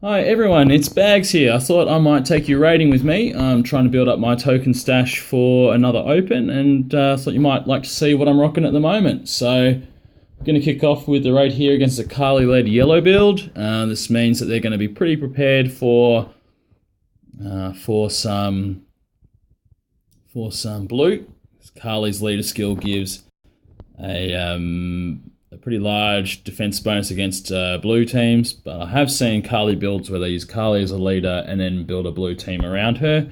Hi everyone, it's Bags here. I thought I might take you raiding with me. I'm trying to build up my token stash for another open, and thought you might like to see what I'm rocking at the moment. So I'm going to kick off with the raid here against a Carly-led yellow build. This means that they're going to be pretty prepared for some blue. Carly's leader skill gives a pretty large defense bonus against blue teams, but I have seen Carly builds where they use Carly as a leader and then build a blue team around her.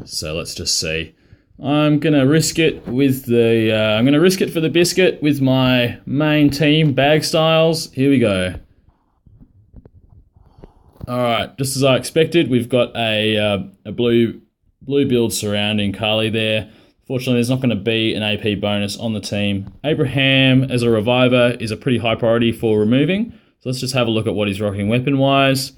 So let's just see. I'm gonna risk it with the. I'm gonna risk it for the biscuit with my main team, Bag Styles. Here we go. All right, just as I expected, we've got a blue build surrounding Carly there. Fortunately, there's not going to be an AP bonus on the team. Abraham, as a reviver, is a pretty high priority for removing. So let's just have a look at what he's rocking weapon-wise.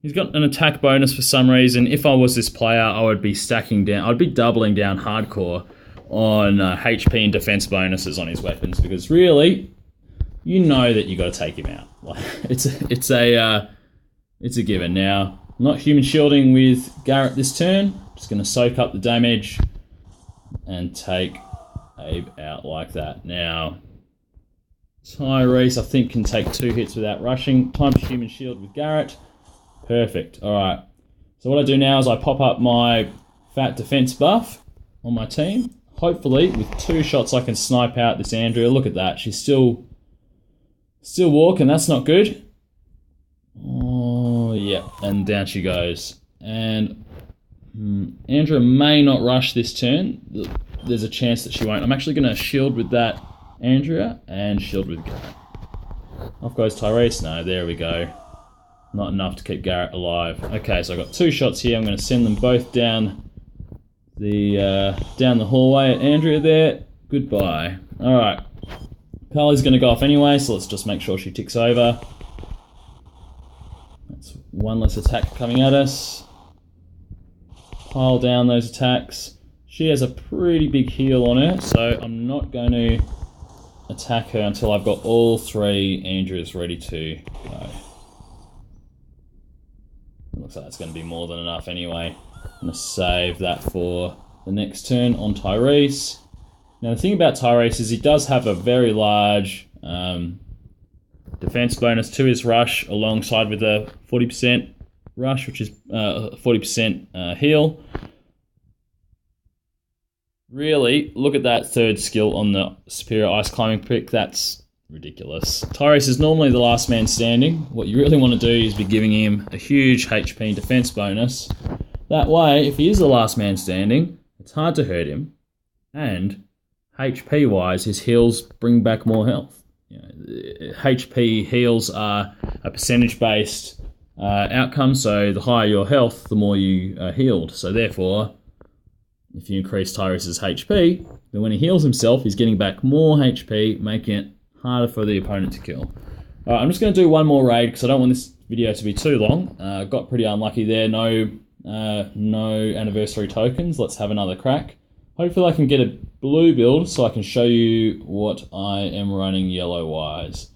He's got an attack bonus for some reason. If I was this player, I would be stacking down. I'd be doubling down hardcore on HP and defense bonuses on his weapons, because really, you know that you got to take him out. It's a given. Now, I'm not human shielding with Garrett this turn. Just going to soak up the damage and take Abe out like that. Now, Tyrese, I think, can take 2 hits without rushing. Time to human shield with Garrett. Perfect. All right. So what I do now is I pop up my fat defense buff on my team. Hopefully, with 2 shots, I can snipe out this Andrea. Look at that. She's still walking. That's not good. Oh, yeah. And down she goes. And Andrea may not rush this turn. There's a chance that she won't. I'm actually going to shield with that Andrea and shield with Garrett. Off goes Tyrese. No, there we go. Not enough to keep Garrett alive. Okay, so I've got 2 shots here. I'm going to send them both down the hallway at Andrea there. Goodbye. All right. Carly's going to go off anyway, so let's just make sure she ticks over. That's 1 less attack coming at us. Pile down those attacks. She has a pretty big heal on her, so I'm not going to attack her until I've got all 3 Andreas ready to go. It looks like that's going to be more than enough anyway. I'm going to save that for the next turn on Tyrese. Now the thing about Tyrese is he does have a very large defense bonus to his rush, alongside with a 40% rush, which is 40% heal. Really, look at that 3rd skill on the superior ice climbing pick. That's ridiculous. Tyrese is normally the last man standing. What you really want to do is be giving him a huge HP and defense bonus. That way, if he is the last man standing, it's hard to hurt him. And HP-wise, his heals bring back more health. HP heals are a percentage-based outcome, so the higher your health, the more you are healed. So therefore, if you increase Tyrese's HP, then when he heals himself, he's getting back more HP, making it harder for the opponent to kill. Alright, I'm just going to do one more raid because I don't want this video to be too long. Got pretty unlucky there. No anniversary tokens. Let's have another crack. Hopefully I can get a blue build so I can show you what I am running yellow-wise.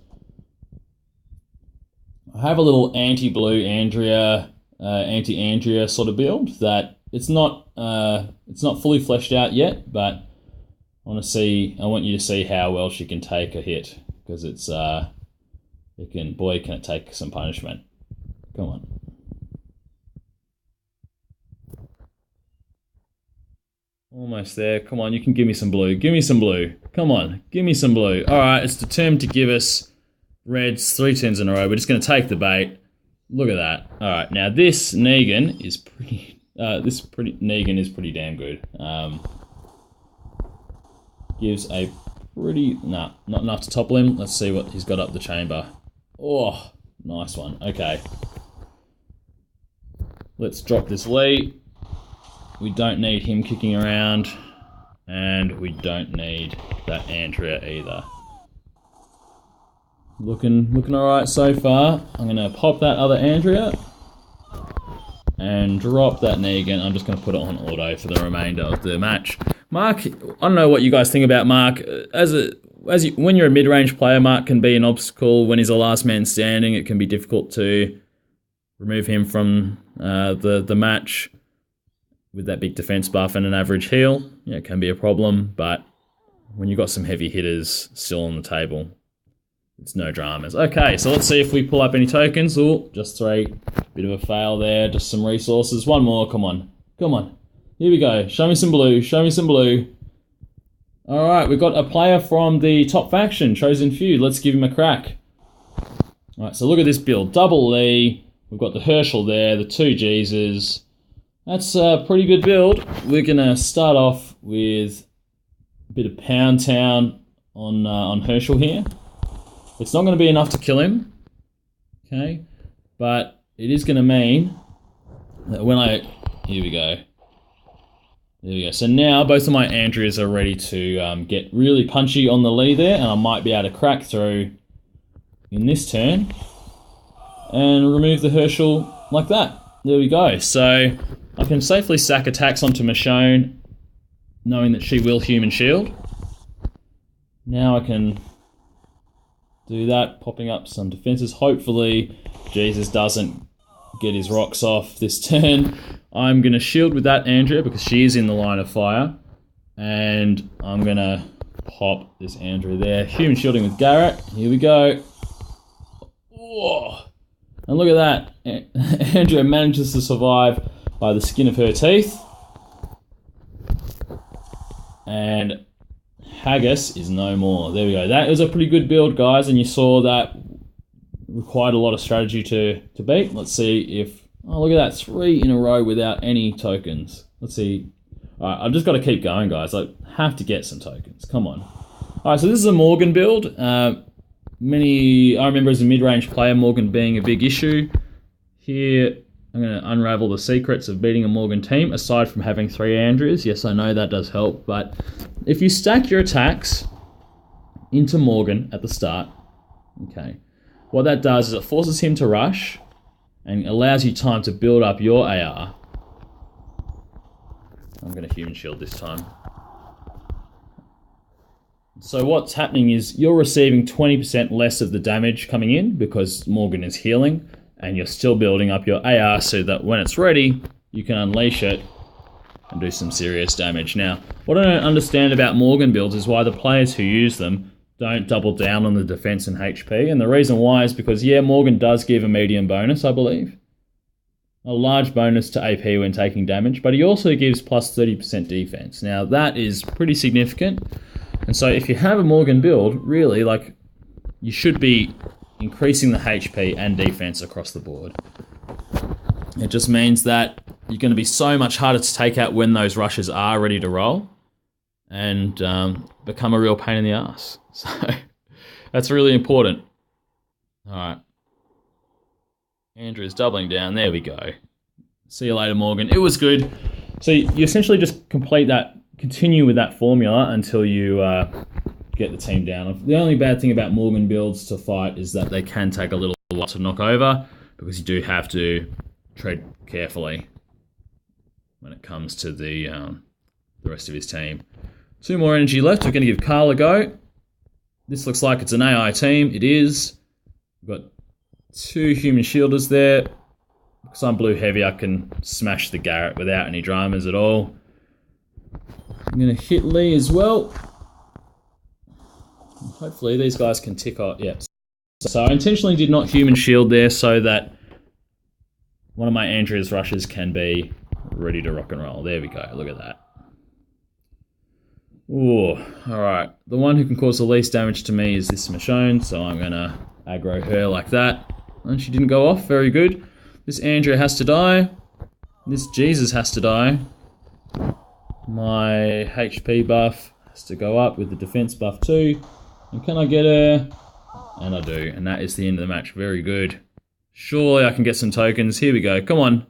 I have a little anti-blue Andrea, anti-Andrea sort of build that it's not fully fleshed out yet, but I want you to see how well she can take a hit, because can it take some punishment. Come on. Almost there. Come on, you can give me some blue. Give me some blue. Come on, give me some blue. All right, it's determined to give us reds 3 turns in a row. We're just going to take the bait. Look at that. All right, now this Negan is pretty. Negan is pretty damn good. Gives a pretty. Nah, not enough to topple him. Let's see what he's got up the chamber. Oh, nice one. Okay. Let's drop this Lee. We don't need him kicking around, and we don't need that Andrea either. Looking all right so far. I'm gonna pop that other Andrea and drop that Negan. I'm just gonna put it on auto for the remainder of the match. Mark, I don't know what you guys think about Mark. when you're a mid-range player, Mark can be an obstacle. When he's a last man standing, it can be difficult to remove him from the match with that big defense buff and an average heal. Yeah, it can be a problem, but when you've got some heavy hitters still on the table, it's no dramas. Okay, so let's see if we pull up any tokens. Oh, just 3. Bit of a fail there. Just some resources. One more. Come on. Come on. Here we go. Show me some blue. Show me some blue. All right, we've got a player from the top faction, Chosen Feud. Let's give him a crack. All right, so look at this build. Double Lee. We've got the Herschel there, the 2 Jesus. That's a pretty good build. We're going to start off with a bit of Pound Town on Herschel here. It's not going to be enough to kill him, okay? But it is going to mean that when here we go. There we go. So now both of my Andreas are ready to get really punchy on the Lee there, and I might be able to crack through in this turn and remove the Herschel like that. There we go. So I can safely stack attacks onto Michonne, knowing that she will human shield. Now I can do that, popping up some defenses. Hopefully Jesus doesn't get his rocks off this turn. I'm going to shield with that Andrea because she is in the line of fire. And I'm going to pop this Andrea there. Human shielding with Garrett. Here we go. Oh. And look at that. Andrea manages to survive by the skin of her teeth. And Haggis is no more. There we go. That was a pretty good build, guys, and you saw that required a lot of strategy to beat. Let's see if... Oh, look at that. 3 in a row without any tokens. Let's see. All right, I've just got to keep going, guys. I have to get some tokens. Come on. All right, so this is a Morgan build. I remember as a mid-range player, Morgan being a big issue. Here, I'm going to unravel the secrets of beating a Morgan team, aside from having 3 Andreas. Yes, I know that does help, but if you stack your attacks into Morgan at the start, okay, what that does is it forces him to rush and allows you time to build up your AR. I'm going to human shield this time. So what's happening is you're receiving 20% less of the damage coming in because Morgan is healing, and you're still building up your AR so that when it's ready, you can unleash it and do some serious damage. Now, what I don't understand about Morgan builds is why the players who use them don't double down on the defense and HP. And the reason why is because, yeah, Morgan does give a medium bonus, I believe. A large bonus to AP when taking damage, but he also gives plus 30% defense. Now, that is pretty significant. And so if you have a Morgan build, really, like, you should be increasing the HP and defense across the board. It just means that you're going to be so much harder to take out when those rushes are ready to roll and become a real pain in the ass. So that's really important. All right. Andrew's doubling down. There we go. See you later, Morgan. It was good. So you essentially just continue with that formula until you get the team down. The only bad thing about Morgan builds to fight is that they can take a little while to knock over because you do have to tread carefully when it comes to the rest of his team. 2 more energy left. We're going to give Carl a go. This looks like it's an AI team. It is. We've got 2 human shielders there. Because I'm blue heavy, I can smash the Garrett without any dramas at all. I'm going to hit Lee as well. Hopefully these guys can tick off. Yeah. So I intentionally did not human shield there so that one of my Andrea's rushes can be ready to rock and roll. There we go. Look at that. Ooh, alright. The one who can cause the least damage to me is this Michonne, so I'm going to aggro her like that. And she didn't go off. Very good. This Andrea has to die. This Jesus has to die. My HP buff has to go up with the defense buff too. And can I get her? And I do. And that is the end of the match. Very good. Surely I can get some tokens. Here we go. Come on.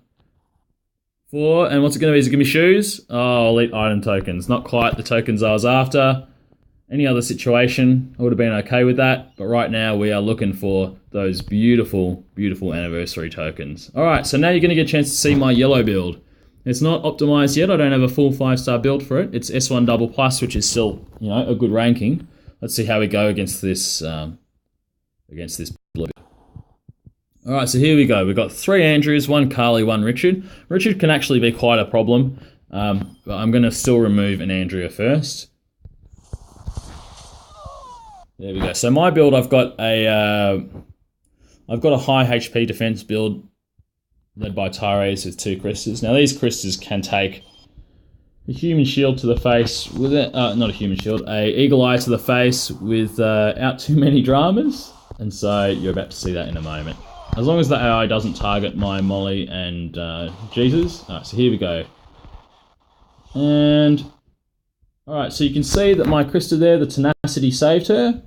4. And what's it going to be? Is it going to be shoes? Oh, elite item tokens. Not quite the tokens I was after. Any other situation, I would have been okay with that. But right now, we are looking for those beautiful, beautiful anniversary tokens. All right, so now you're going to get a chance to see my yellow build. It's not optimized yet. I don't have a full 5-star build for it. It's S1 double plus, which is still, a good ranking. let's see how we go against this blue. All right, so here we go. We've got 3 Andrews, 1 Carly, 1 Richard. Richard can actually be quite a problem, but I'm going to still remove an Andrea first. There we go. So my build, I've got a high HP defense build led by Tyrese with 2 Cristas. Now these Cristas can take a human shield to the face with it, not a human shield, a eagle eye to the face without too many dramas, and so you're about to see that in a moment. As long as the AI doesn't target my Molly and Jesus. Alright, so here we go. And alright, so you can see that my Krista there, the tenacity saved her.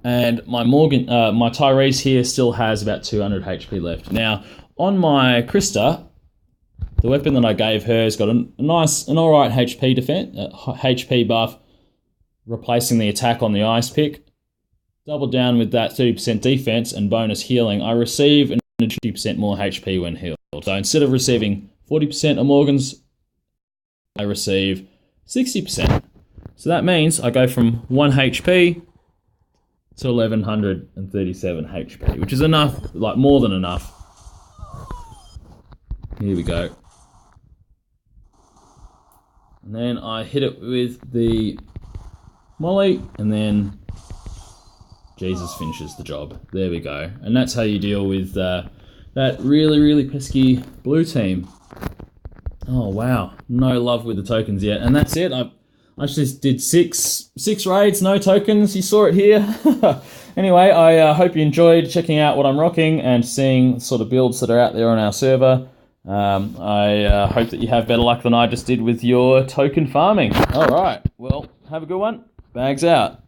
And my my Tyrese here still has about 200 HP left. Now, on my Krista, the weapon that I gave her has got an alright HP defense, HP buff, replacing the attack on the ice pick. Double down with that 30% defense and bonus healing, I receive an 50% more HP when healed. So instead of receiving 40% of Morgan's, I receive 60%. So that means I go from 1 HP to 1137 HP, which is enough, like more than enough. Here we go. And then I hit it with the Molly, and then Jesus finishes the job. There we go. And that's how you deal with that really, really pesky blue team. Oh, wow. No love with the tokens yet. And that's it. I actually did six raids, no tokens. You saw it here. Anyway, I hope you enjoyed checking out what I'm rocking and seeing sort of builds that are out there on our server. I hope that you have better luck than I just did with your token farming. All right. Well, have a good one. Bags out.